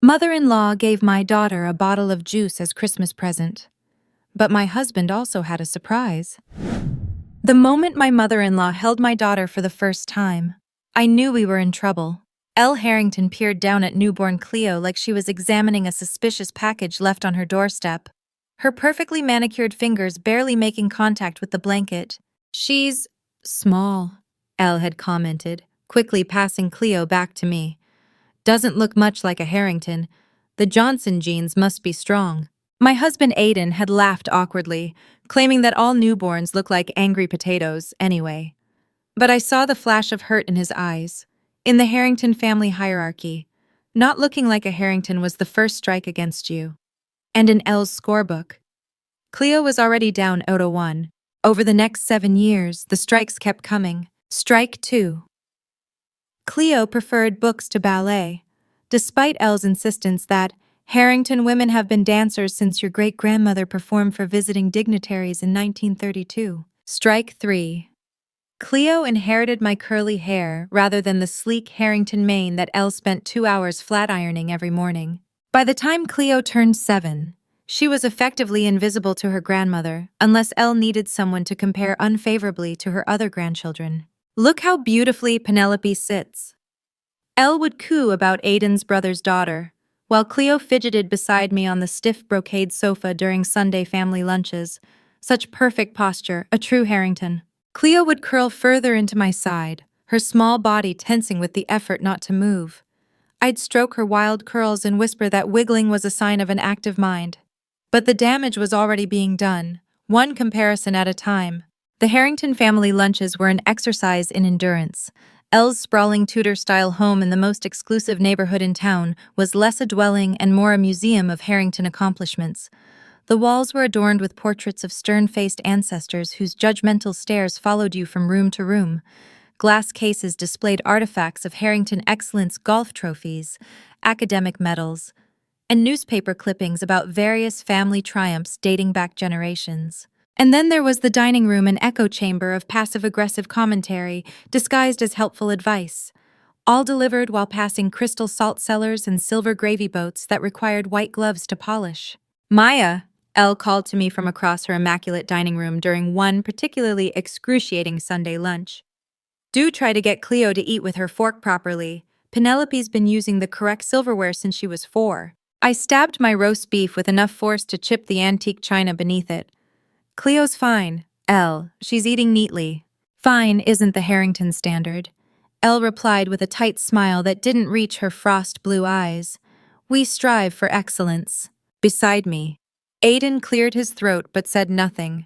Mother-in-law gave my daughter a bottle of juice as Christmas present. But my husband also had a surprise. The moment my mother-in-law held my daughter for the first time, I knew we were in trouble. Elle Harrington peered down at newborn Cleo like she was examining a suspicious package left on her doorstep, her perfectly manicured fingers barely making contact with the blanket. "She's small," Elle had commented, quickly passing Cleo back to me. "Doesn't look much like a Harrington. The Johnson genes must be strong." My husband Aiden had laughed awkwardly, claiming that all newborns look like angry potatoes anyway. But I saw the flash of hurt in his eyes. In the Harrington family hierarchy, not looking like a Harrington was the first strike against you. And in Elle's scorebook, Cleo was already down 0-1. Over the next 7 years, the strikes kept coming. Strike 2. Cleo preferred books to ballet, despite Elle's insistence that Harrington women have been dancers since your great-grandmother performed for visiting dignitaries in 1932. Strike 3. Cleo inherited my curly hair rather than the sleek Harrington mane that Elle spent 2 hours flat ironing every morning. By the time Cleo turned 7, she was effectively invisible to her grandmother, unless Elle needed someone to compare unfavorably to her other grandchildren. "Look how beautifully Penelope sits." Elle would coo about Aiden's brother's daughter, while Cleo fidgeted beside me on the stiff brocade sofa during Sunday family lunches. Such perfect posture, a true Harrington. Cleo would curl further into my side, her small body tensing with the effort not to move. I'd stroke her wild curls and whisper that wiggling was a sign of an active mind. But the damage was already being done, one comparison at a time. The Harrington family lunches were an exercise in endurance. Elle's sprawling Tudor-style home in the most exclusive neighborhood in town was less a dwelling and more a museum of Harrington accomplishments. The walls were adorned with portraits of stern-faced ancestors whose judgmental stares followed you from room to room. Glass cases displayed artifacts of Harrington excellence golf trophies, academic medals, and newspaper clippings about various family triumphs dating back generations. And then there was the dining room, an echo chamber of passive-aggressive commentary disguised as helpful advice, all delivered while passing crystal salt cellars and silver gravy boats that required white gloves to polish. "Maya," Elle called to me from across her immaculate dining room during one particularly excruciating Sunday lunch. "Do try to get Cleo to eat with her fork properly. Penelope's been using the correct silverware since she was 4. I stabbed my roast beef with enough force to chip the antique china beneath it. "Cleo's fine, Elle. She's eating neatly." "Fine isn't the Harrington standard," Elle replied with a tight smile that didn't reach her frost-blue eyes. "We strive for excellence." Beside me, Aiden cleared his throat but said nothing.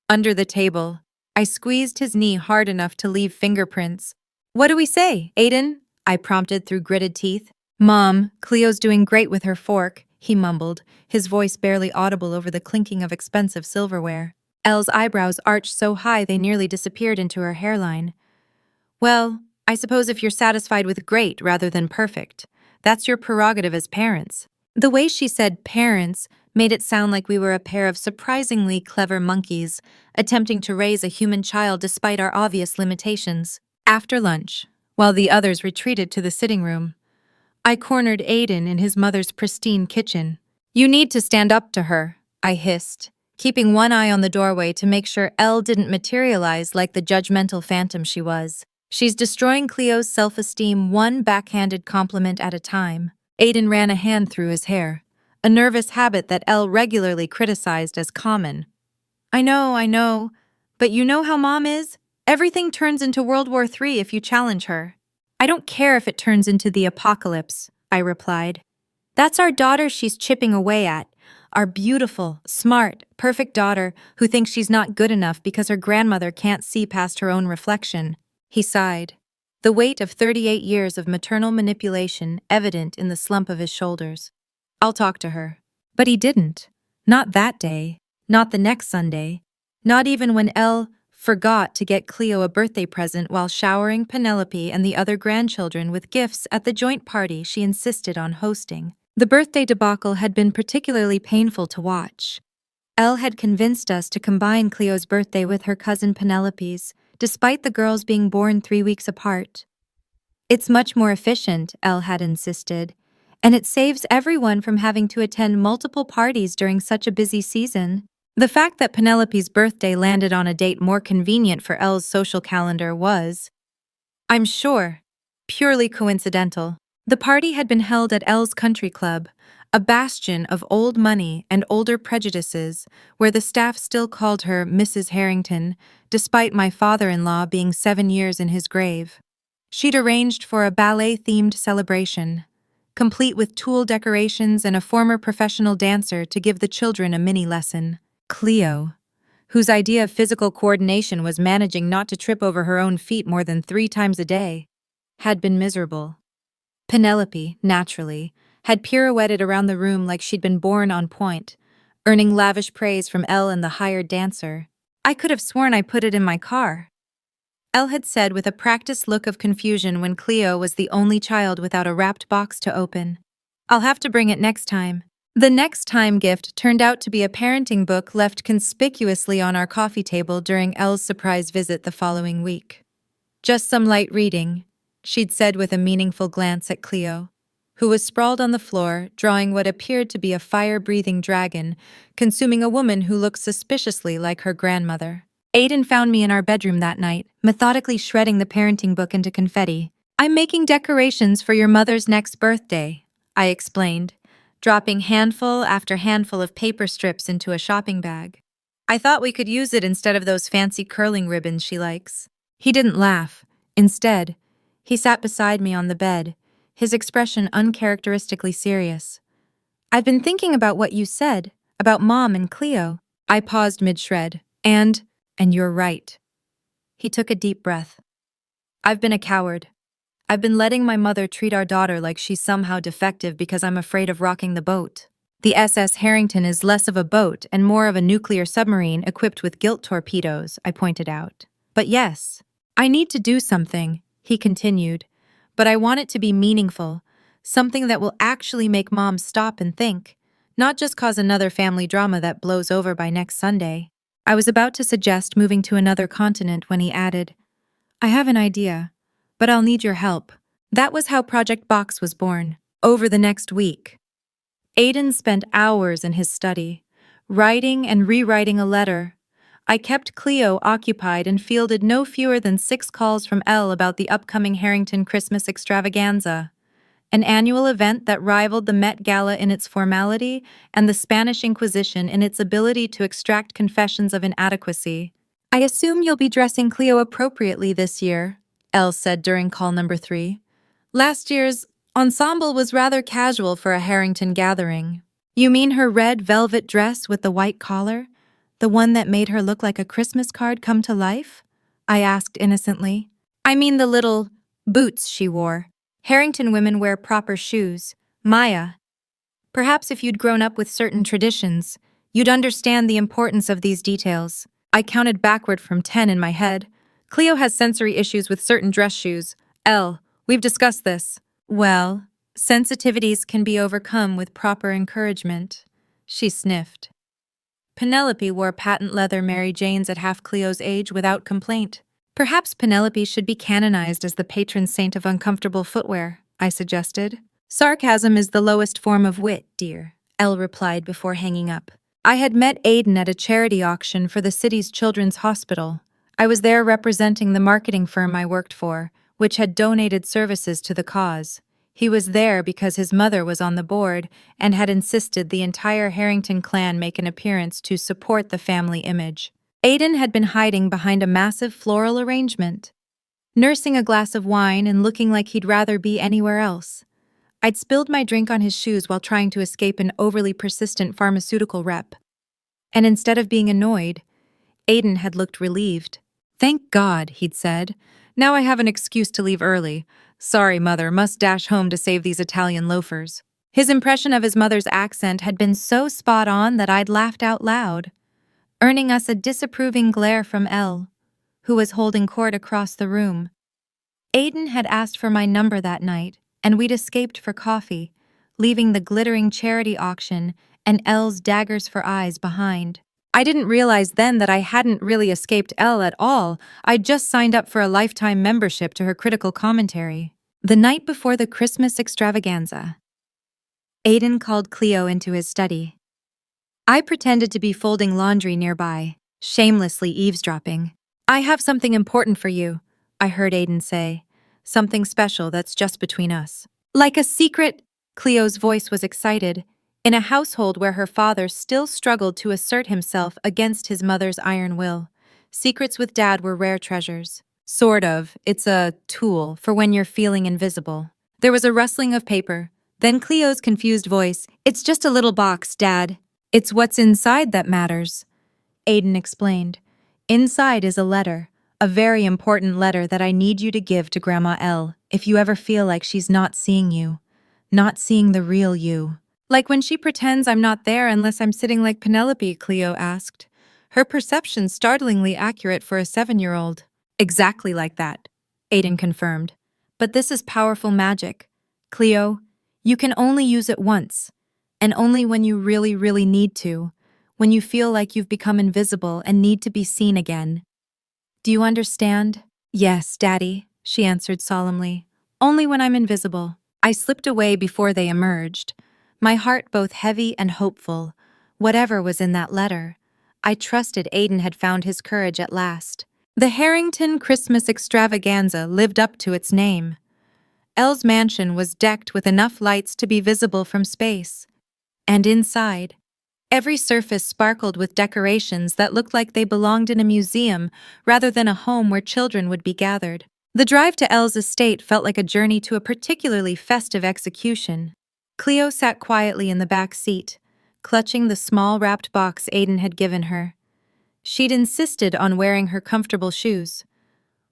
Under the table, I squeezed his knee hard enough to leave fingerprints. "What do we say, Aiden?" I prompted through gritted teeth. "Mom, Cleo's doing great with her fork," he mumbled, his voice barely audible over the clinking of expensive silverware. Elle's eyebrows arched so high they nearly disappeared into her hairline. "Well, I suppose if you're satisfied with great rather than perfect, that's your prerogative as parents." The way she said parents made it sound like we were a pair of surprisingly clever monkeys attempting to raise a human child despite our obvious limitations. After lunch, while the others retreated to the sitting room, I cornered Aiden in his mother's pristine kitchen. "You need to stand up to her," I hissed, keeping one eye on the doorway to make sure Elle didn't materialize like the judgmental phantom she was. "She's destroying Cleo's self-esteem one backhanded compliment at a time." Aiden ran a hand through his hair, a nervous habit that Elle regularly criticized as common. I know, but you know how Mom is? Everything turns into World War III if you challenge her." "I don't care if it turns into the apocalypse," I replied. "That's our daughter she's chipping away at. Our beautiful, smart, perfect daughter who thinks she's not good enough because her grandmother can't see past her own reflection." He sighed, the weight of 38 years of maternal manipulation evident in the slump of his shoulders. "I'll talk to her." But he didn't. Not that day, not the next Sunday, not even when Elle forgot to get Cleo a birthday present while showering Penelope and the other grandchildren with gifts at the joint party she insisted on hosting. The birthday debacle had been particularly painful to watch. Elle had convinced us to combine Cleo's birthday with her cousin Penelope's, despite the girls being born 3 weeks apart. "It's much more efficient," Elle had insisted, and it saves everyone from having to attend multiple parties during such a busy season. The fact that Penelope's birthday landed on a date more convenient for Elle's social calendar was, I'm sure, purely coincidental. The party had been held at Elle's Country Club, a bastion of old money and older prejudices, where the staff still called her Mrs. Harrington, despite my father-in-law being 7 years in his grave. She'd arranged for a ballet-themed celebration, complete with tulle decorations and a former professional dancer to give the children a mini lesson. Cleo, whose idea of physical coordination was managing not to trip over her own feet more than 3 times a day, had been miserable. Penelope, naturally, had pirouetted around the room like she'd been born on point, earning lavish praise from Elle and the hired dancer. I could have sworn I put it in my car, Elle had said with a practiced look of confusion when Cleo was the only child without a wrapped box to open. I'll have to bring it next time. The next time gift turned out to be a parenting book left conspicuously on our coffee table during Elle's surprise visit the following week. Just some light reading, she'd said with a meaningful glance at Cleo, who was sprawled on the floor, drawing what appeared to be a fire-breathing dragon, consuming a woman who looked suspiciously like her grandmother. Aiden found me in our bedroom that night, methodically shredding the parenting book into confetti. I'm making decorations for your mother's next birthday, I explained, dropping handful after handful of paper strips into a shopping bag. I thought we could use it instead of those fancy curling ribbons she likes. He didn't laugh. Instead, he sat beside me on the bed, his expression uncharacteristically serious. I've been thinking about what you said, about Mom and Cleo. I paused mid-shred. And you're right. He took a deep breath. I've been a coward. I've been letting my mother treat our daughter like she's somehow defective because I'm afraid of rocking the boat. The SS Harrington is less of a boat and more of a nuclear submarine equipped with guilt torpedoes, I pointed out. But yes, I need to do something, he continued, but I want it to be meaningful, something that will actually make Mom stop and think, not just cause another family drama that blows over by next Sunday. I was about to suggest moving to another continent when he added, I have an idea, but I'll need your help. That was how Project Box was born, over the next week. Aiden spent hours in his study, writing and rewriting a letter. I kept Cleo occupied and fielded no fewer than 6 calls from Elle about the upcoming Harrington Christmas extravaganza, an annual event that rivaled the Met Gala in its formality and the Spanish Inquisition in its ability to extract confessions of inadequacy. I assume you'll be dressing Cleo appropriately this year, Elle said during call number 3. Last year's ensemble was rather casual for a Harrington gathering. You mean her red velvet dress with the white collar? The one that made her look like a Christmas card come to life? I asked innocently. I mean the little boots she wore. Harrington women wear proper shoes. Maya. Perhaps if you'd grown up with certain traditions, you'd understand the importance of these details. I counted backward from 10 in my head. Cleo has sensory issues with certain dress shoes. Elle, we've discussed this. Well, sensitivities can be overcome with proper encouragement. She sniffed. Penelope wore patent leather Mary Janes at half Cleo's age without complaint. Perhaps Penelope should be canonized as the patron saint of uncomfortable footwear, I suggested. Sarcasm is the lowest form of wit, dear, Elle replied before hanging up. I had met Aiden at a charity auction for the city's children's hospital. I was there representing the marketing firm I worked for, which had donated services to the cause. He was there because his mother was on the board and had insisted the entire Harrington clan make an appearance to support the family image. Aiden had been hiding behind a massive floral arrangement, nursing a glass of wine and looking like he'd rather be anywhere else. I'd spilled my drink on his shoes while trying to escape an overly persistent pharmaceutical rep. And instead of being annoyed, Aiden had looked relieved. Thank God, he'd said. Now I have an excuse to leave early. Sorry, Mother, must dash home to save these Italian loafers. His impression of his mother's accent had been so spot on that I'd laughed out loud, earning us a disapproving glare from Elle, who was holding court across the room. Aiden had asked for my number that night, and we'd escaped for coffee, leaving the glittering charity auction and Elle's daggers for eyes behind. I didn't realize then that I hadn't really escaped Elle at all. I'd just signed up for a lifetime membership to her critical commentary. The night before the Christmas extravaganza, Aiden called Cleo into his study. I pretended to be folding laundry nearby, shamelessly eavesdropping. I have something important for you, I heard Aiden say. Something special that's just between us. Like a secret, Cleo's voice was excited, in a household where her father still struggled to assert himself against his mother's iron will. Secrets with Dad were rare treasures. Sort of. It's a tool for when you're feeling invisible. There was a rustling of paper. Then Cleo's confused voice. It's just a little box, Dad. It's what's inside that matters, Aiden explained. Inside is a letter. A very important letter that I need you to give to Grandma Elle if you ever feel like she's not seeing you. Not seeing the real you. Like when she pretends I'm not there unless I'm sitting like Penelope, Cleo asked. Her perception startlingly accurate for a 7-year-old. Exactly like that, Aiden confirmed. But this is powerful magic. Cleo, you can only use it once. And only when you really, really need to. When you feel like you've become invisible and need to be seen again. Do you understand? Yes, Daddy, she answered solemnly. Only when I'm invisible. I slipped away before they emerged, my heart both heavy and hopeful. Whatever was in that letter, I trusted Aiden had found his courage at last. The Harrington Christmas extravaganza lived up to its name. Elle's mansion was decked with enough lights to be visible from space. And inside, every surface sparkled with decorations that looked like they belonged in a museum rather than a home where children would be gathered. The drive to Elle's estate felt like a journey to a particularly festive execution. Cleo sat quietly in the back seat, clutching the small wrapped box Aiden had given her. She'd insisted on wearing her comfortable shoes,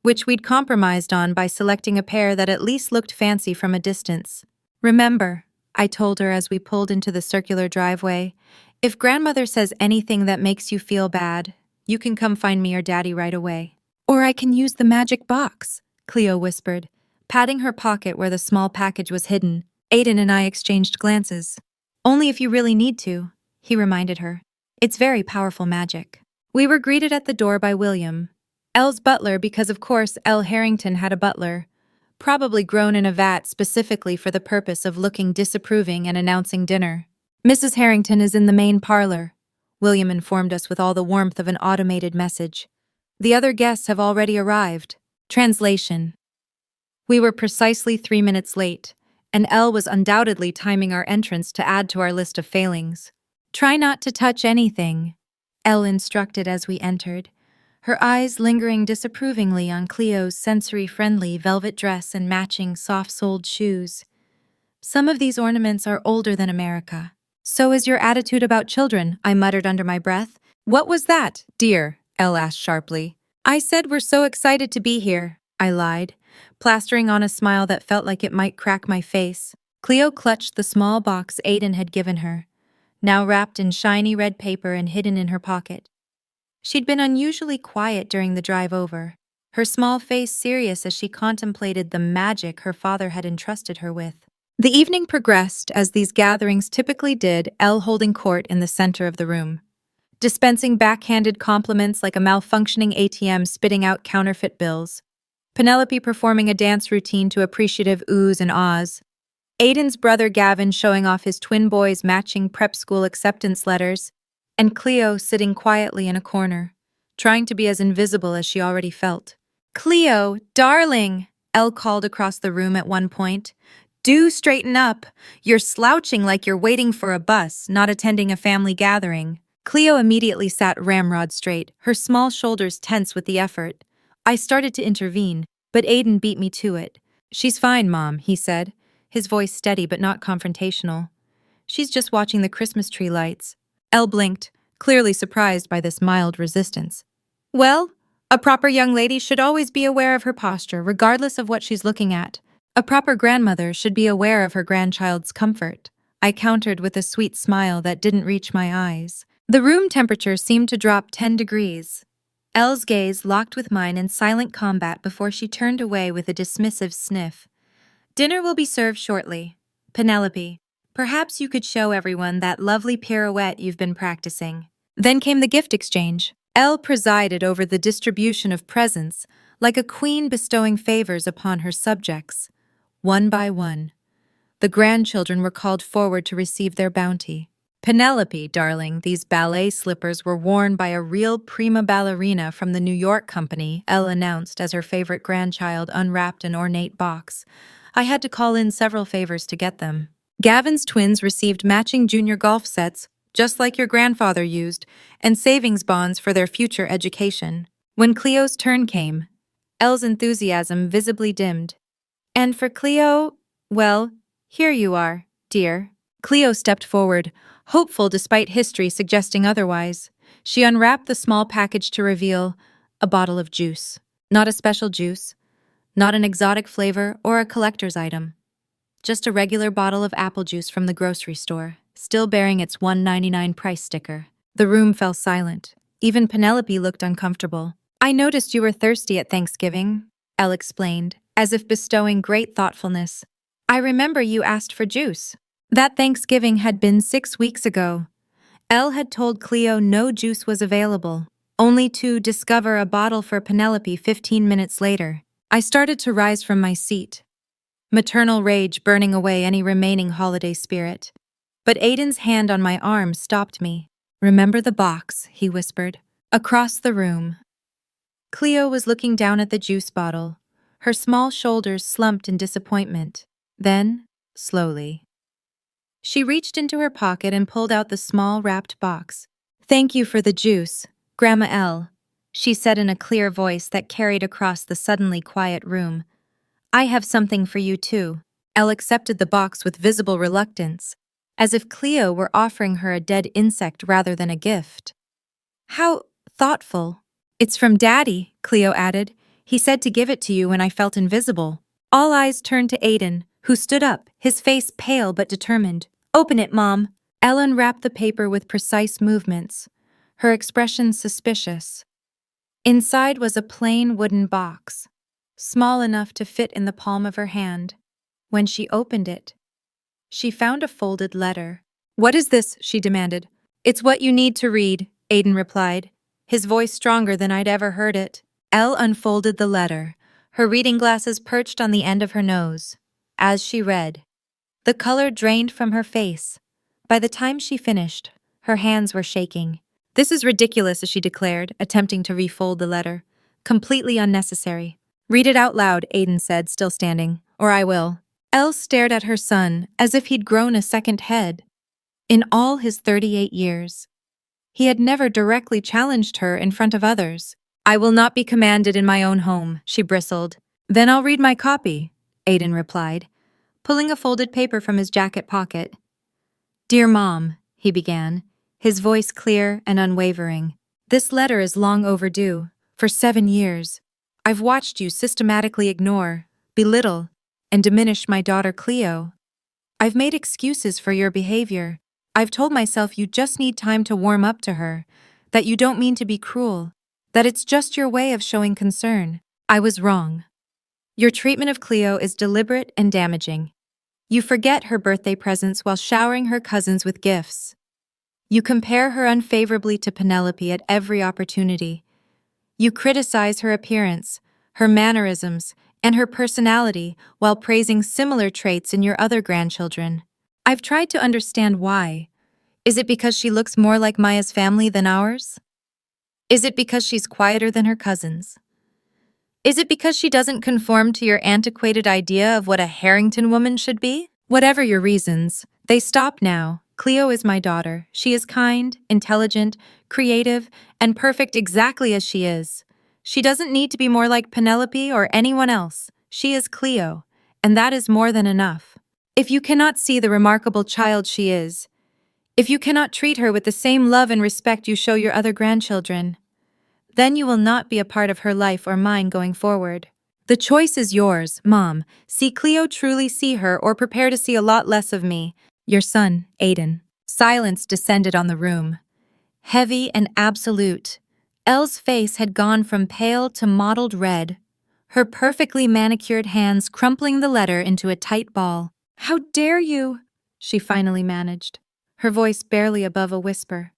which we'd compromised on by selecting a pair that at least looked fancy from a distance. Remember, I told her as we pulled into the circular driveway, if Grandmother says anything that makes you feel bad, you can come find me or Daddy right away. Or I can use the magic box, Cleo whispered, patting her pocket where the small package was hidden. Aiden and I exchanged glances. Only if you really need to, he reminded her. It's very powerful magic. We were greeted at the door by William, Elle's butler, because of course Elle Harrington had a butler, probably grown in a vat specifically for the purpose of looking disapproving and announcing dinner. Mrs. Harrington is in the main parlor, William informed us with all the warmth of an automated message. The other guests have already arrived. Translation. We were precisely 3 minutes late, and Elle was undoubtedly timing our entrance to add to our list of failings. Try not to touch anything, Elle instructed as we entered, her eyes lingering disapprovingly on Cleo's sensory-friendly velvet dress and matching soft-soled shoes. Some of these ornaments are older than America. So is your attitude about children, I muttered under my breath. What was that, dear? Elle asked sharply. I said we're so excited to be here, I lied, plastering on a smile that felt like it might crack my face. Cleo clutched the small box Aiden had given her, now wrapped in shiny red paper and hidden in her pocket. She'd been unusually quiet during the drive over, her small face serious as she contemplated the magic her father had entrusted her with. The evening progressed as these gatherings typically did, Elle holding court in the center of the room, dispensing backhanded compliments like a malfunctioning ATM spitting out counterfeit bills, Penelope performing a dance routine to appreciative oohs and ahs, Aiden's brother Gavin showing off his twin boys' matching prep school acceptance letters, and Cleo sitting quietly in a corner, trying to be as invisible as she already felt. Cleo, darling, Elle called across the room at one point. Do straighten up. You're slouching like you're waiting for a bus, not attending a family gathering. Cleo immediately sat ramrod straight, her small shoulders tense with the effort. I started to intervene, but Aiden beat me to it. She's fine, Mom, he said, his voice steady but not confrontational. She's just watching the Christmas tree lights. Elle blinked, clearly surprised by this mild resistance. Well, a proper young lady should always be aware of her posture, regardless of what she's looking at. A proper grandmother should be aware of her grandchild's comfort, I countered with a sweet smile that didn't reach my eyes. The room temperature seemed to drop 10 degrees. Elle's gaze locked with mine in silent combat before she turned away with a dismissive sniff. Dinner will be served shortly. Penelope, perhaps you could show everyone that lovely pirouette you've been practicing. Then came the gift exchange. Elle presided over the distribution of presents, like a queen bestowing favors upon her subjects. One by one. The grandchildren were called forward to receive their bounty. Penelope, darling, these ballet slippers were worn by a real prima ballerina from the New York company, Elle announced as her favorite grandchild unwrapped an ornate box. I had to call in several favors to get them. Gavin's twins received matching junior golf sets, just like your grandfather used, and savings bonds for their future education. When Cleo's turn came, Elle's enthusiasm visibly dimmed. And for Cleo, well, here you are, dear. Cleo stepped forward, hopeful despite history suggesting otherwise. She unwrapped the small package to reveal a bottle of juice. Not a special juice, not an exotic flavor or a collector's item. Just a regular bottle of apple juice from the grocery store, still bearing its $1.99 price sticker. The room fell silent. Even Penelope looked uncomfortable. I noticed you were thirsty at Thanksgiving, Elle explained, as if bestowing great thoughtfulness. I remember you asked for juice. That Thanksgiving had been 6 weeks ago. Elle had told Cleo no juice was available, only to discover a bottle for Penelope 15 minutes later. I started to rise from my seat, maternal rage burning away any remaining holiday spirit. But Aiden's hand on my arm stopped me. Remember the box, he whispered. Across the room. Cleo was looking down at the juice bottle, her small shoulders slumped in disappointment. Then, slowly, she reached into her pocket and pulled out the small wrapped box. Thank you for the juice, Grandma Elle, she said in a clear voice that carried across the suddenly quiet room. I have something for you too. Elle accepted the box with visible reluctance, as if Cleo were offering her a dead insect rather than a gift. How thoughtful. It's from Daddy, Cleo added. He said to give it to you when I felt invisible. All eyes turned to Aiden, who stood up, his face pale but determined. Open it, Mom. Elle unwrapped the paper with precise movements, her expression suspicious. Inside was a plain wooden box, small enough to fit in the palm of her hand. When she opened it, she found a folded letter. What is this? She demanded. It's what you need to read, Aiden replied, his voice stronger than I'd ever heard it. Elle unfolded the letter, her reading glasses perched on the end of her nose. As she read, the color drained from her face. By the time she finished, her hands were shaking. This is ridiculous, she declared, attempting to refold the letter. Completely unnecessary. Read it out loud, Aiden said, still standing, or I will. Elle stared at her son as if he'd grown a second head. In all his 38 years, he had never directly challenged her in front of others. I will not be commanded in my own home, she bristled. Then I'll read my copy, Aiden replied, pulling a folded paper from his jacket pocket. Dear Mom, he began, his voice clear and unwavering. This letter is long overdue. For 7 years, I've watched you systematically ignore, belittle, and diminish my daughter Cleo. I've made excuses for your behavior. I've told myself you just need time to warm up to her, that you don't mean to be cruel, that it's just your way of showing concern. I was wrong. Your treatment of Cleo is deliberate and damaging. You forget her birthday presents while showering her cousins with gifts. You compare her unfavorably to Penelope at every opportunity. You criticize her appearance, her mannerisms, and her personality while praising similar traits in your other grandchildren. I've tried to understand why. Is it because she looks more like Maya's family than ours? Is it because she's quieter than her cousins? Is it because she doesn't conform to your antiquated idea of what a Harrington woman should be? Whatever your reasons, they stop now. Cleo is my daughter. She is kind, intelligent, creative, and perfect exactly as she is. She doesn't need to be more like Penelope or anyone else. She is Cleo, and that is more than enough. If you cannot see the remarkable child she is, if you cannot treat her with the same love and respect you show your other grandchildren, then you will not be a part of her life or mine going forward. The choice is yours, Mom. See Cleo, truly see her, or prepare to see a lot less of me. Your son, Aiden. Silence descended on the room. Heavy and absolute. Elle's face had gone from pale to mottled red, her perfectly manicured hands crumpling the letter into a tight ball. How dare you? She finally managed, her voice barely above a whisper.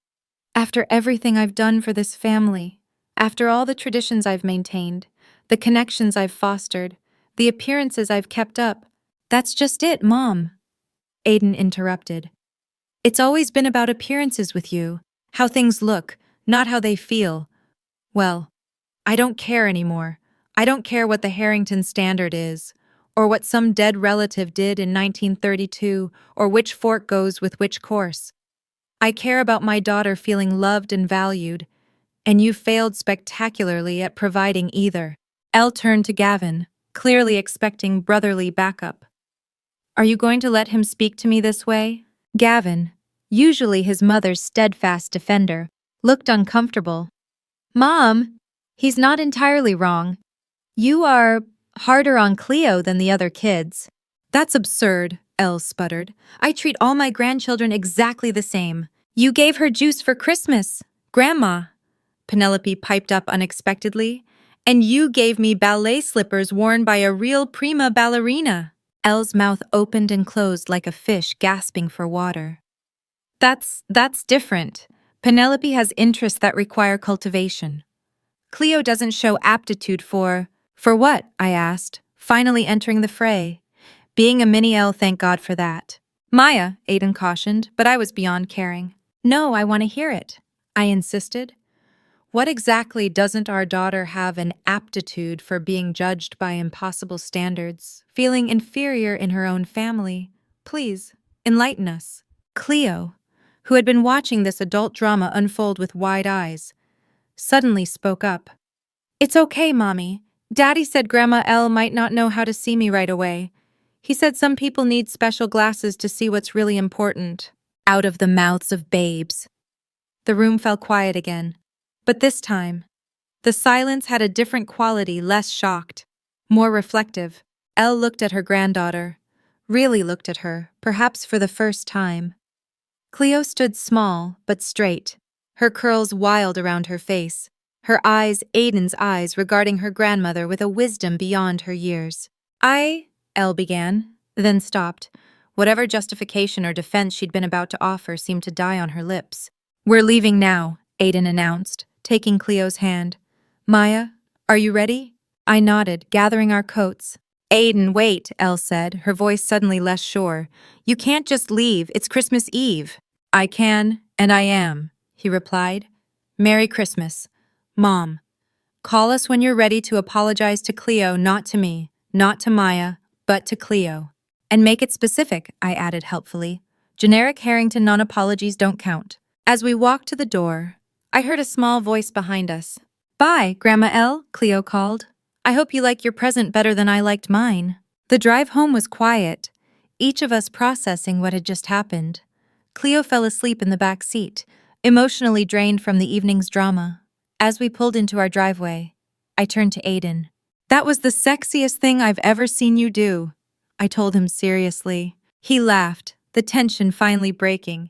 After everything I've done for this family, after all the traditions I've maintained, the connections I've fostered, the appearances I've kept up, that's just it, Mom. Aiden interrupted. It's always been about appearances with you, how things look, not how they feel. Well, I don't care anymore. I don't care what the Harrington standard is, or what some dead relative did in 1932, or which fork goes with which course. I care about my daughter feeling loved and valued, and you failed spectacularly at providing either. Elle turned to Gavin, clearly expecting brotherly backup. Are you going to let him speak to me this way? Gavin, usually his mother's steadfast defender, looked uncomfortable. Mom, he's not entirely wrong. You are harder on Cleo than the other kids. That's absurd, Elle sputtered. I treat all my grandchildren exactly the same. You gave her juice for Christmas, Grandma, Penelope piped up unexpectedly. And you gave me ballet slippers worn by a real prima ballerina. Elle's mouth opened and closed like a fish gasping for water. That's different. Penelope has interests that require cultivation. Cleo doesn't show aptitude for what? I asked, finally entering the fray. Being a mini Elle, thank God for that. Maya, Aiden cautioned, but I was beyond caring. No, I want to hear it, I insisted. What exactly doesn't our daughter have an aptitude for being judged by impossible standards, feeling inferior in her own family? Please, enlighten us. Cleo, who had been watching this adult drama unfold with wide eyes, suddenly spoke up. It's okay, Mommy. Daddy said Grandma Elle might not know how to see me right away. He said some people need special glasses to see what's really important. Out of the mouths of babes. The room fell quiet again. But this time, the silence had a different quality, less shocked, more reflective. Elle looked at her granddaughter, really looked at her, perhaps for the first time. Cleo stood small but straight, her curls wild around her face, her eyes Aiden's eyes regarding her grandmother with a wisdom beyond her years. Elle began, then stopped. Whatever justification or defense she'd been about to offer seemed to die on her lips. We're leaving now, Aiden announced, taking Cleo's hand. Maya, are you ready? I nodded, gathering our coats. Aiden, wait, Elle said, her voice suddenly less sure. You can't just leave, it's Christmas Eve. I can, and I am, he replied. Merry Christmas. Mom, call us when you're ready to apologize to Cleo, not to me, not to Maya, but to Cleo. And make it specific, I added helpfully. Generic Harrington non-apologies don't count. As we walked to the door, I heard a small voice behind us. Bye, Grandma Elle, Cleo called. I hope you like your present better than I liked mine. The drive home was quiet, each of us processing what had just happened. Cleo fell asleep in the back seat, emotionally drained from the evening's drama. As we pulled into our driveway, I turned to Aiden. That was the sexiest thing I've ever seen you do, I told him seriously. He laughed, the tension finally breaking.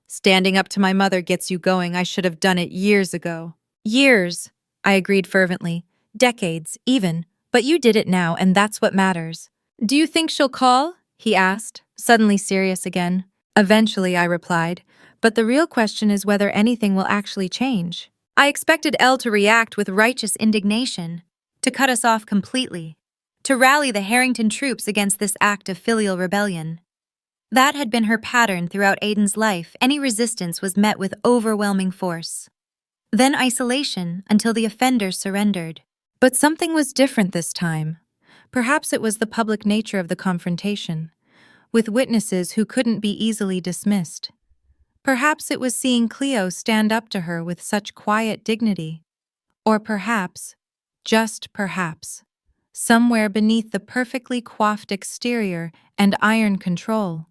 Standing up to my mother gets you going. I should have done it years ago. Years, I agreed fervently. Decades, even. But you did it now, and that's what matters. Do you think she'll call? He asked, suddenly serious again. Eventually, I replied. But the real question is whether anything will actually change. I expected Elle to react with righteous indignation, to cut us off completely, to rally the Harrington troops against this act of filial rebellion. That had been her pattern throughout Aiden's life. Any resistance was met with overwhelming force. Then isolation until the offender surrendered. But something was different this time. Perhaps it was the public nature of the confrontation, with witnesses who couldn't be easily dismissed. Perhaps it was seeing Cleo stand up to her with such quiet dignity. Or perhaps, just perhaps, somewhere beneath the perfectly coiffed exterior and iron control,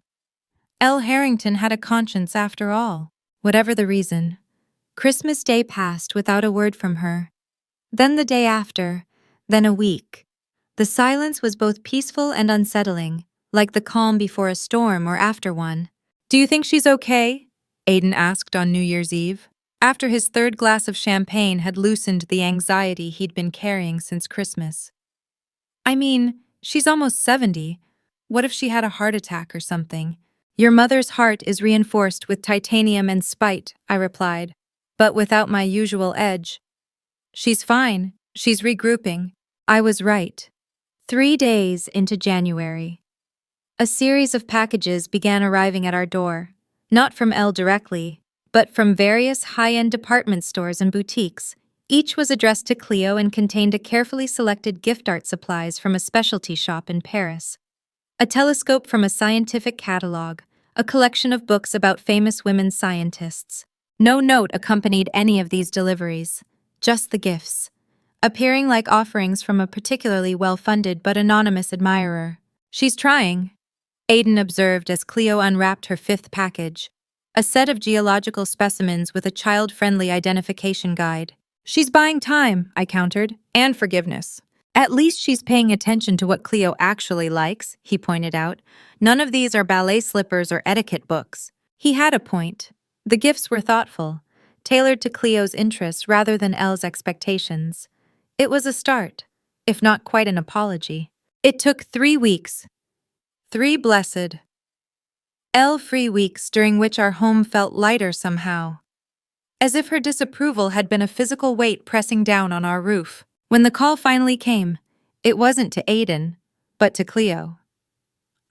Elle Harrington had a conscience after all. Whatever the reason, Christmas Day passed without a word from her. Then the day after, then a week. The silence was both peaceful and unsettling, like the calm before a storm or after one. Do you think she's okay? Aiden asked on New Year's Eve, after his third glass of champagne had loosened the anxiety he'd been carrying since Christmas. I mean, she's almost 70. What if she had a heart attack or something? Your mother's heart is reinforced with titanium and spite, I replied, but without my usual edge. She's fine. She's regrouping. I was right. 3 days into January. A series of packages began arriving at our door, not from Elle directly, but from various high-end department stores and boutiques. Each was addressed to Cleo and contained a carefully selected gift art supplies from a specialty shop in Paris. A telescope from a scientific catalog, a collection of books about famous women scientists. No note accompanied any of these deliveries, just the gifts, appearing like offerings from a particularly well-funded but anonymous admirer. "She's trying," Aiden observed as Cleo unwrapped her fifth package, a set of geological specimens with a child-friendly identification guide. "She's buying time," I countered, "and forgiveness." "At least she's paying attention to what Cleo actually likes," he pointed out. "None of these are ballet slippers or etiquette books." He had a point. The gifts were thoughtful, tailored to Cleo's interests rather than Elle's expectations. It was a start, if not quite an apology. It took 3 weeks. 3 blessed, Elle-free weeks during which our home felt lighter somehow, as if her disapproval had been a physical weight pressing down on our roof. When the call finally came, it wasn't to Aiden, but to Cleo.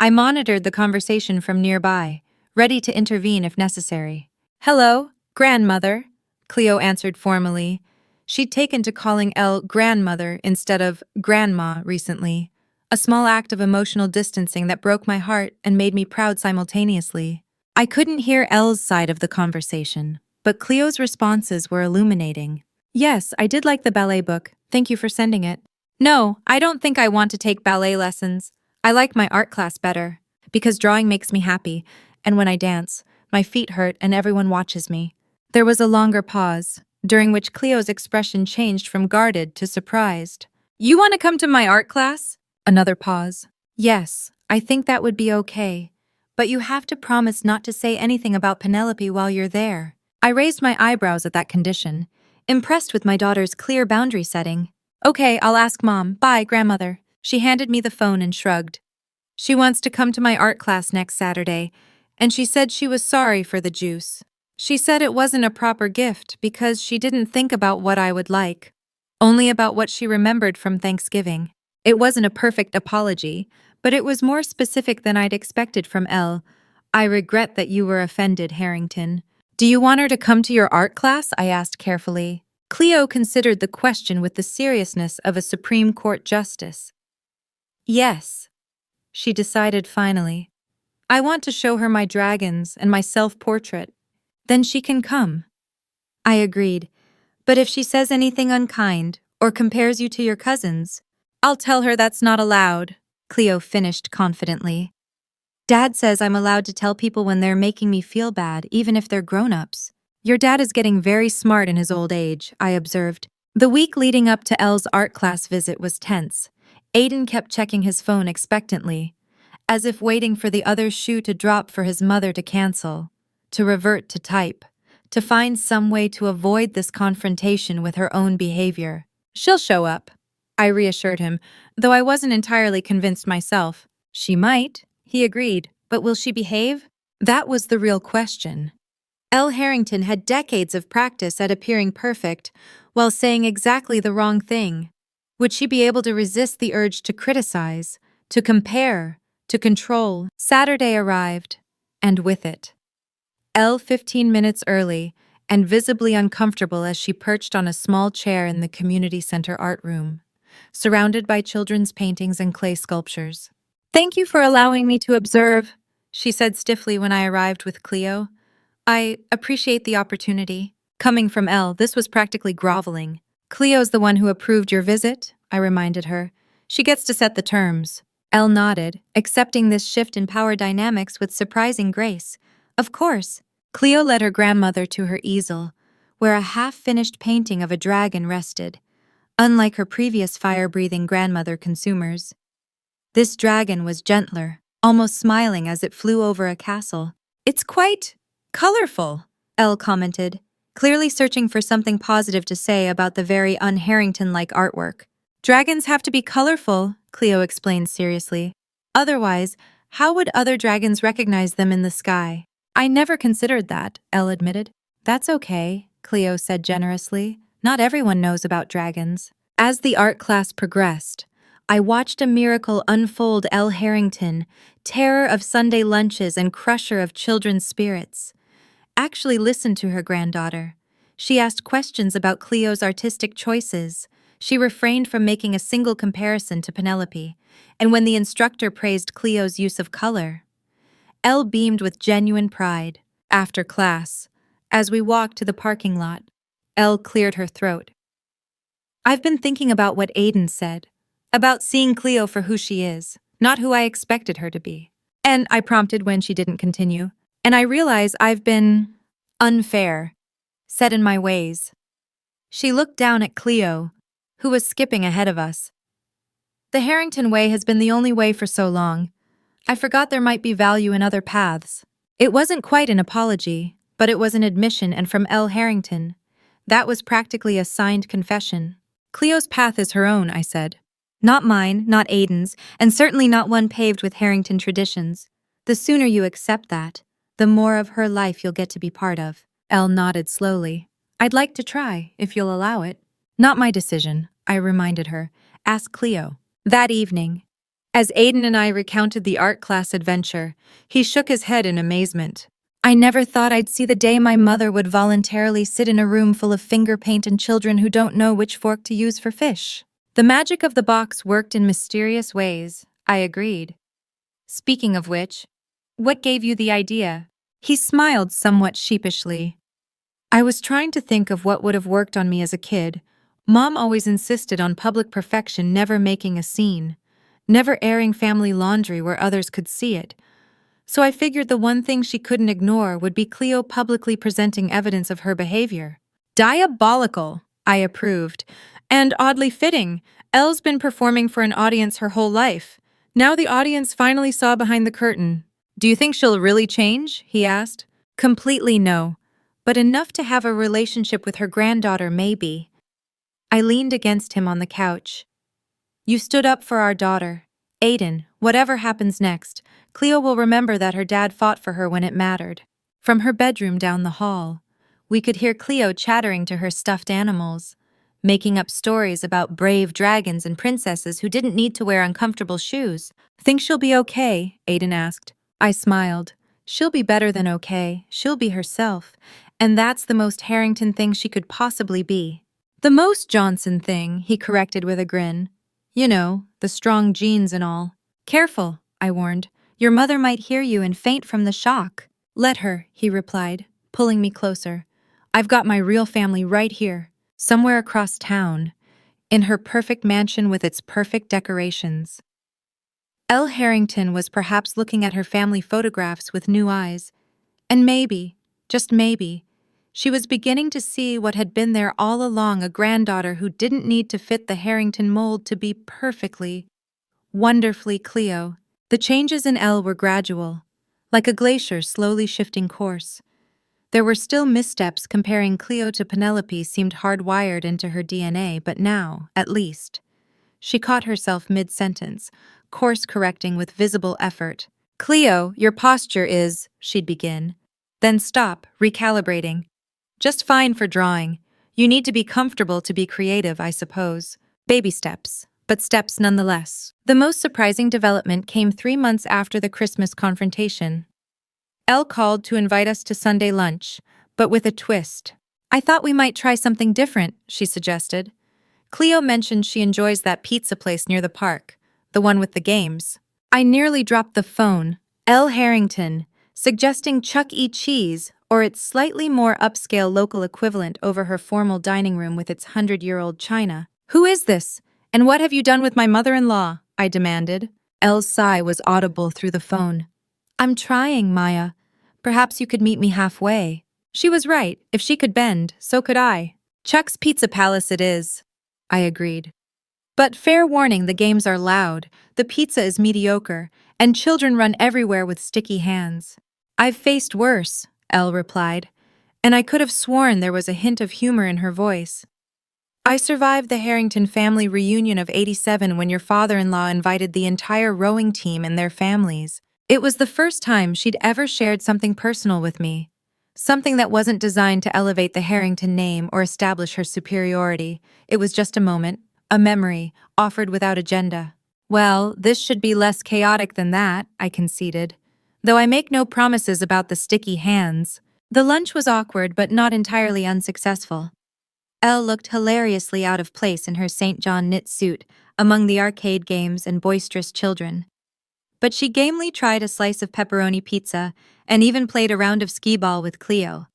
I monitored the conversation from nearby, ready to intervene if necessary. "Hello, grandmother," Cleo answered formally. She'd taken to calling Elle grandmother instead of grandma recently, a small act of emotional distancing that broke my heart and made me proud simultaneously. I couldn't hear Elle's side of the conversation, but Cleo's responses were illuminating. "Yes, I did like the ballet book. Thank you for sending it." "No, I don't think I want to take ballet lessons. I like my art class better, because drawing makes me happy, and when I dance, my feet hurt and everyone watches me." There was a longer pause, during which Cleo's expression changed from guarded to surprised. "You want to come to my art class?" Another pause. "Yes, I think that would be okay, but you have to promise not to say anything about Penelope while you're there." I raised my eyebrows at that condition, impressed with my daughter's clear boundary setting. "Okay, I'll ask Mom. Bye, grandmother." She handed me the phone and shrugged. "She wants to come to my art class next Saturday, and she said she was sorry for the juice. She said it wasn't a proper gift because she didn't think about what I would like, only about what she remembered from Thanksgiving." It wasn't a perfect apology, but it was more specific than I'd expected from Elle. "I regret that you were offended, Harrington." "Do you want her to come to your art class?" I asked carefully. Cleo considered the question with the seriousness of a Supreme Court justice. "Yes," she decided finally. "I want to show her my dragons and my self-portrait. Then she can come." I agreed. "But if she says anything unkind or compares you to your cousins, I'll tell her that's not allowed," Cleo finished confidently. "Dad says I'm allowed to tell people when they're making me feel bad, even if they're grown-ups." "Your dad is getting very smart in his old age," I observed. The week leading up to Elle's art class visit was tense. Aiden kept checking his phone expectantly, as if waiting for the other shoe to drop for his mother to cancel, to revert to type, to find some way to avoid this confrontation with her own behavior. "She'll show up," I reassured him, though I wasn't entirely convinced myself. "She might," he agreed, "but will she behave?" That was the real question. Elle Harrington had decades of practice at appearing perfect while saying exactly the wrong thing. Would she be able to resist the urge to criticize, to compare, to control? Saturday arrived, and with it, Elle 15 minutes early and visibly uncomfortable as she perched on a small chair in the community center art room, surrounded by children's paintings and clay sculptures. "Thank you for allowing me to observe," she said stiffly when I arrived with Cleo. "I appreciate the opportunity." Coming from Elle, this was practically groveling. "Cleo's the one who approved your visit," I reminded her. "She gets to set the terms." Elle nodded, accepting this shift in power dynamics with surprising grace. "Of course." Cleo led her grandmother to her easel, where a half-finished painting of a dragon rested, unlike her previous fire-breathing grandmother consumers. This dragon was gentler, almost smiling as it flew over a castle. "It's quite colorful," Elle commented, clearly searching for something positive to say about the very un-Harrington-like artwork. "Dragons have to be colorful," Cleo explained seriously. "Otherwise, how would other dragons recognize them in the sky?" "I never considered that," Elle admitted. "That's okay," Cleo said generously. "Not everyone knows about dragons." As the art class progressed, I watched a miracle unfold. Elle Harrington, terror of Sunday lunches and crusher of children's spirits, actually listened to her granddaughter. She asked questions about Cleo's artistic choices. She refrained from making a single comparison to Penelope, and when the instructor praised Cleo's use of color, Elle beamed with genuine pride. After class, as we walked to the parking lot, Elle cleared her throat. I've been thinking about what Aiden said, about seeing Cleo for who she is, not who I expected her to be. And I prompted when she didn't continue. And I realize I've been unfair, set in my ways. She looked down at Cleo, who was skipping ahead of us. The Harrington way has been the only way for so long. I forgot there might be value in other paths. It wasn't quite an apology, but it was an admission, and from Elle Harrington. That was practically a signed confession. Cleo's path is her own, I said. Not mine, not Aiden's, and certainly not one paved with Harrington traditions. The sooner you accept that, the more of her life you'll get to be part of. Elle nodded slowly. I'd like to try, if you'll allow it. Not my decision, I reminded her. Ask Cleo. That evening, as Aiden and I recounted the art class adventure, he shook his head in amazement. I never thought I'd see the day my mother would voluntarily sit in a room full of finger paint and children who don't know which fork to use for fish. The magic of the box worked in mysterious ways, I agreed. Speaking of which, what gave you the idea? He smiled somewhat sheepishly. I was trying to think of what would have worked on me as a kid. Mom always insisted on public perfection, never making a scene, never airing family laundry where others could see it. So I figured the one thing she couldn't ignore would be Cleo publicly presenting evidence of her behavior. Diabolical, I approved. And oddly fitting. Elle's been performing for an audience her whole life. Now the audience finally saw behind the curtain. Do you think she'll really change? He asked. Completely no. But enough to have a relationship with her granddaughter, maybe. I leaned against him on the couch. You stood up for our daughter. Aiden, whatever happens next, Cleo will remember that her dad fought for her when it mattered. From her bedroom down the hall, we could hear Cleo chattering to her stuffed animals, making up stories about brave dragons and princesses who didn't need to wear uncomfortable shoes. Think she'll be okay? Aiden asked. I smiled. She'll be better than okay. She'll be herself. And that's the most Harrington thing she could possibly be. The most Johnson thing, he corrected with a grin. You know, the strong genes and all. Careful, I warned. Your mother might hear you and faint from the shock. Let her, he replied, pulling me closer. I've got my real family right here, somewhere across town, in her perfect mansion with its perfect decorations. Elle Harrington was perhaps looking at her family photographs with new eyes, and maybe, just maybe, she was beginning to see what had been there all along, a granddaughter who didn't need to fit the Harrington mold to be perfectly, wonderfully Cleo. The changes in Elle were gradual, like a glacier slowly shifting course. There were still missteps. Comparing Cleo to Penelope seemed hardwired into her DNA, but now, at least, she caught herself mid-sentence, course-correcting with visible effort. Cleo, your posture is, she'd begin. Then stop, recalibrating. Just fine for drawing. You need to be comfortable to be creative, I suppose. Baby steps, but steps nonetheless. The most surprising development came 3 months after the Christmas confrontation. Elle called to invite us to Sunday lunch, but with a twist. I thought we might try something different, she suggested. Cleo mentioned she enjoys that pizza place near the park, the one with the games. I nearly dropped the phone. Elle Harrington, suggesting Chuck E. Cheese, or its slightly more upscale local equivalent over her formal dining room with its 100-year-old china. Who is this? And what have you done with my mother-in-law? I demanded. Elle's sigh was audible through the phone. I'm trying, Maya. Perhaps you could meet me halfway. She was right. If she could bend, so could I. Chuck's Pizza Palace it is, I agreed. But fair warning, the games are loud, the pizza is mediocre, and children run everywhere with sticky hands. I've faced worse, Elle replied, and I could have sworn there was a hint of humor in her voice. I survived the Harrington family reunion of '87 when your father-in-law invited the entire rowing team and their families. It was the first time she'd ever shared something personal with me, something that wasn't designed to elevate the Harrington name or establish her superiority. It was just a moment, a memory, offered without agenda. Well, this should be less chaotic than that, I conceded, though I make no promises about the sticky hands. The lunch was awkward but not entirely unsuccessful. Elle looked hilariously out of place in her St. John knit suit among the arcade games and boisterous children. But she gamely tried a slice of pepperoni pizza and even played a round of skee-ball with Cleo,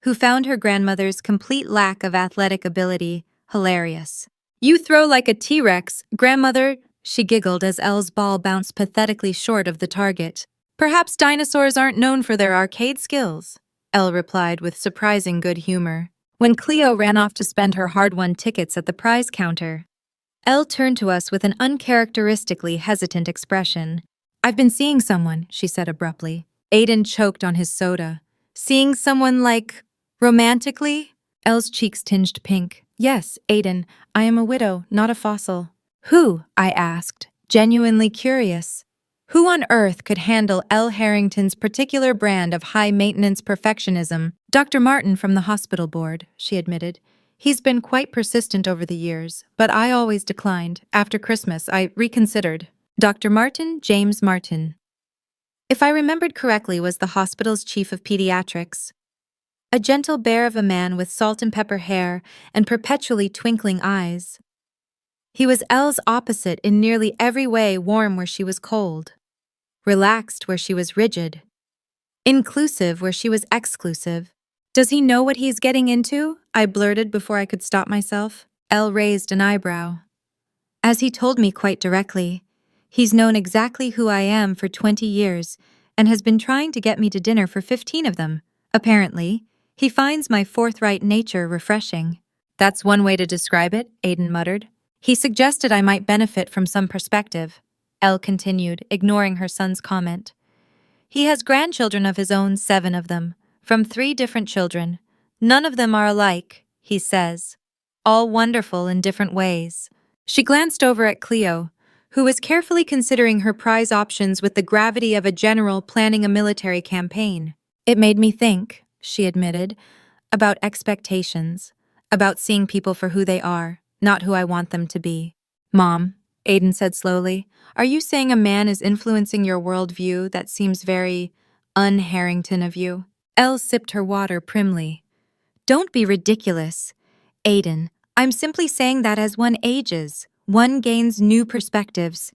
who found her grandmother's complete lack of athletic ability hilarious. "You throw like a T-Rex, grandmother," she giggled as Elle's ball bounced pathetically short of the target. "Perhaps dinosaurs aren't known for their arcade skills," Elle replied with surprising good humor. When Cleo ran off to spend her hard-won tickets at the prize counter, Elle turned to us with an uncharacteristically hesitant expression. "I've been seeing someone," she said abruptly. Aiden choked on his soda. "Seeing someone like, romantically?" Elle's cheeks tinged pink. "Yes, Aiden, I am a widow, not a fossil." "Who?" I asked, genuinely curious. Who on earth could handle Elle Harrington's particular brand of high-maintenance perfectionism? "Dr. Martin from the hospital board," she admitted. "He's been quite persistent over the years, but I always declined. After Christmas, I reconsidered." Dr. Martin, James Martin, if I remembered correctly, was the hospital's chief of pediatrics. A gentle bear of a man with salt and pepper hair and perpetually twinkling eyes. He was Elle's opposite in nearly every way, warm where she was cold, relaxed where she was rigid, inclusive where she was exclusive. "Does he know what he's getting into?" I blurted before I could stop myself. Elle raised an eyebrow. "As he told me quite directly, he's known exactly who I am for 20 years and has been trying to get me to dinner for 15 of them. Apparently, he finds my forthright nature refreshing." "That's one way to describe it," Aiden muttered. "He suggested I might benefit from some perspective," Elle continued, ignoring her son's comment. "He has grandchildren of his own, 7 of them, from 3 different children. None of them are alike, he says. All wonderful in different ways." She glanced over at Cleo, who was carefully considering her prize options with the gravity of a general planning a military campaign. "It made me think," she admitted, "about expectations, about seeing people for who they are, not who I want them to be." "Mom," Aiden said slowly, "are you saying a man is influencing your worldview? That seems very un-Harrington of you." Elle sipped her water primly. "Don't be ridiculous, Aiden. I'm simply saying that as one ages, one gains new perspectives.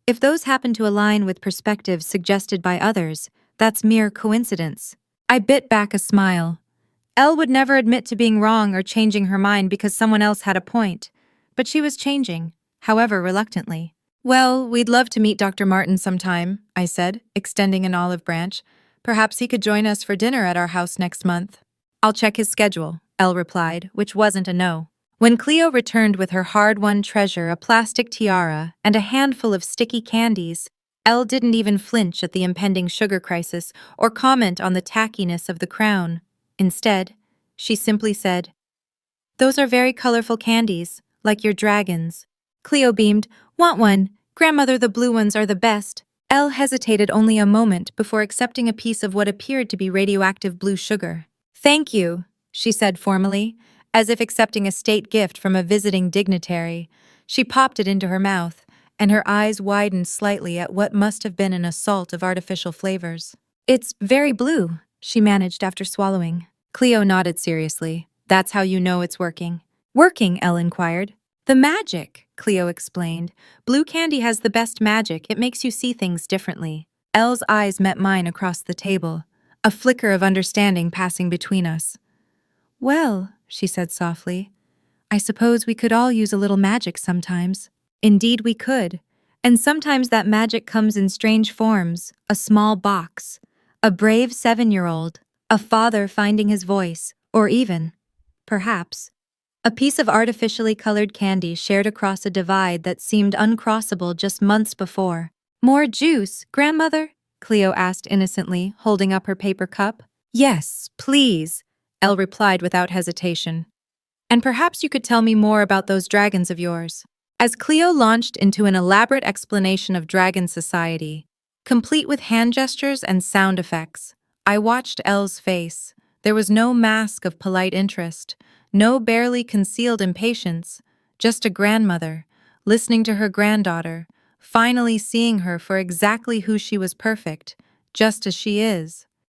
If those happen to align with perspectives suggested by others, that's mere coincidence." I bit back a smile. Elle would never admit to being wrong or changing her mind because someone else had a point, but she was changing, however reluctantly. "Well, we'd love to meet Dr. Martin sometime," I said, extending an olive branch. "Perhaps he could join us for dinner at our house next month." "I'll check his schedule," Elle replied, which wasn't a no. When Cleo returned with her hard-won treasure, a plastic tiara, and a handful of sticky candies, Elle didn't even flinch at the impending sugar crisis or comment on the tackiness of the crown. Instead, she simply said, "Those are very colorful candies, like your dragons." Cleo beamed. "Want one? Grandmother, the blue ones are the best." Elle hesitated only a moment before accepting a piece of what appeared to be radioactive blue sugar. "Thank you," she said formally, as if accepting a state gift from a visiting dignitary. She popped it into her mouth, and her eyes widened slightly at what must have been an assault of artificial flavors. "It's very blue," she managed after swallowing. Cleo nodded seriously. "That's how you know it's working." "Working?" Elle inquired. "The magic," Cleo explained. "Blue candy has the best magic. It makes you see things differently." Elle's eyes met mine across the table, a flicker of understanding passing between us. "Well," she said softly, "I suppose we could all use a little magic sometimes." Indeed we could. And sometimes that magic comes in strange forms: a small box, a brave 7-year-old, a father finding his voice, or even, perhaps, a piece of artificially colored candy shared across a divide that seemed uncrossable just months before. "More juice, grandmother?" Cleo asked innocently, holding up her paper cup. "Yes, please," Elle replied without hesitation. "And perhaps you could tell me more about those dragons of yours." As Cleo launched into an elaborate explanation of dragon society, complete with hand gestures and sound effects, I watched Elle's face. There was no mask of polite interest, no barely concealed impatience, just a grandmother, listening to her granddaughter, finally seeing her for exactly who she was perfect, just as she is.